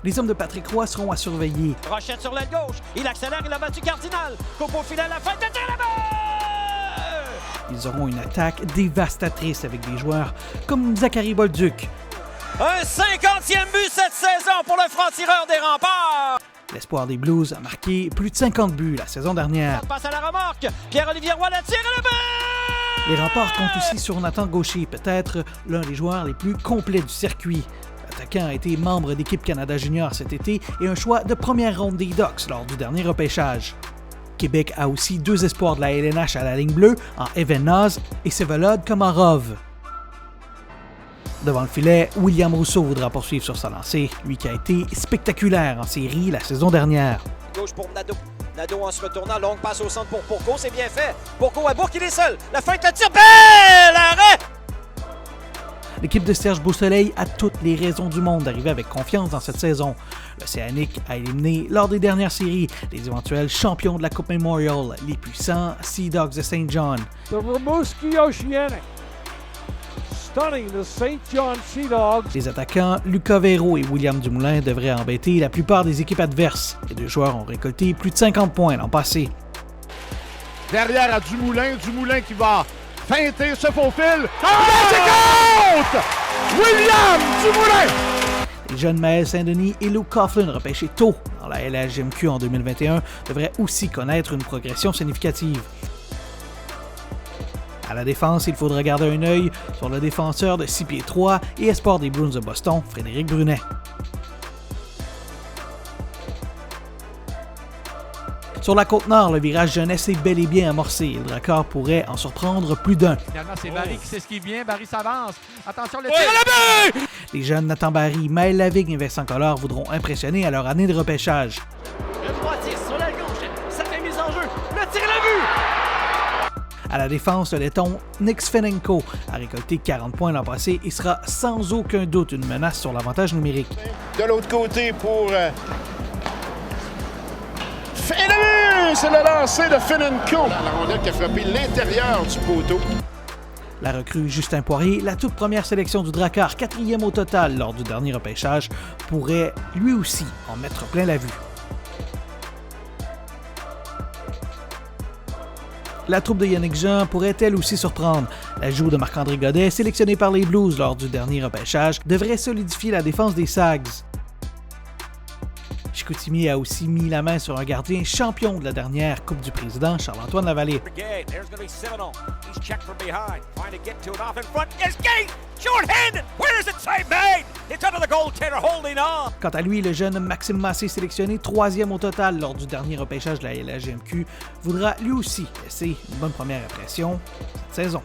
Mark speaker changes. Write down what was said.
Speaker 1: Les hommes de Patrick Roy seront à surveiller.
Speaker 2: Rochette sur l'aile gauche, il accélère, il a battu Cardinal. Coupe au filet à la fin, de tir là-bas!
Speaker 1: Ils auront une attaque dévastatrice avec des joueurs comme Zachary Bolduc.
Speaker 2: Un 50e but cette saison pour le franc-tireur des Remparts!
Speaker 1: L'espoir des Blues a marqué plus de 50 buts la saison dernière.
Speaker 2: Ça passe à la remorque, Pierre-Olivier Roy la tire et le but!
Speaker 1: Les Remparts comptent aussi sur Nathan Gaucher, peut-être l'un des joueurs les plus complets du circuit. L'attaquant a été membre d'équipe Canada Junior cet été et un choix de première ronde des Ducks lors du dernier repêchage. Québec a aussi deux espoirs de la LNH à la ligne bleue, en Evan Naz et Sevolod Komarov. Devant le filet, William Rousseau voudra poursuivre sur sa lancée, lui qui a été spectaculaire en série la saison dernière.
Speaker 2: Gauche pour Nadeau. Nadeau en se retournant, longue passe au centre pour Bourgault, c'est bien fait. Bourgault à Bourg, il est seul. La feinte, le tir, belle arrêt!
Speaker 1: L'équipe de Serge Beausoleil a toutes les raisons du monde d'arriver avec confiance dans cette saison. L'Océanique a éliminé, lors des dernières séries, les éventuels champions de la Coupe Memorial, les puissants Sea Dogs de St. John.
Speaker 3: The Rimouski Oceanic, stunning the St. John Sea Dogs.
Speaker 1: Les attaquants Lucas Véro et William Dumoulin devraient embêter la plupart des équipes adverses. Les deux joueurs ont récolté plus de 50 points l'an passé.
Speaker 4: Derrière à Dumoulin, Dumoulin qui va feinter, se faufile. Compte! William Dumoulin!
Speaker 1: Les jeunes Maël Saint-Denis et Luke Coughlin, repêchés tôt dans la LHJMQ en 2021, devraient aussi connaître une progression significative. À la défense, il faudra garder un œil sur le défenseur de 6 pieds 3 et espoir des Bruins de Boston, Frédéric Brunet. Sur la Côte-Nord, le virage jeunesse est bel et bien amorcé et le Drakkar pourrait en surprendre plus d'un.
Speaker 5: Finalement, c'est Barry qui s'esquive bien. Barry s'avance. Attention, le tir à la but!
Speaker 1: Les jeunes Nathan Barry, Maël Lavigne et Vincent Collard voudront impressionner à leur année de repêchage.
Speaker 2: Le droitier sur la gauche, ça fait mise en jeu. Le tir à la but!
Speaker 1: À la défense, le letton Nick Svenenko a récolté 40 points l'an passé et sera sans aucun doute une menace sur l'avantage numérique.
Speaker 4: De l'autre côté pour... Et le but! C'est le lancer de Svenenko. La rondelle qui a frappé l'intérieur du poteau.
Speaker 1: La recrue Justin Poirier, la toute première sélection du Drakkar, 4e au total lors du dernier repêchage, pourrait lui aussi en mettre plein la vue. La troupe de Yannick Jean pourrait elle aussi surprendre. L'ajout de Marc-André Godet, sélectionné par les Blues lors du dernier repêchage, devrait solidifier la défense des Sags. Chicoutimi a aussi mis la main sur un gardien champion de la dernière Coupe du Président, Charles-Antoine Lavallée. Quant à lui, le jeune Maxime Massé, sélectionné 3e au total lors du dernier repêchage de la LHJMQ, voudra lui aussi laisser une bonne première impression cette saison.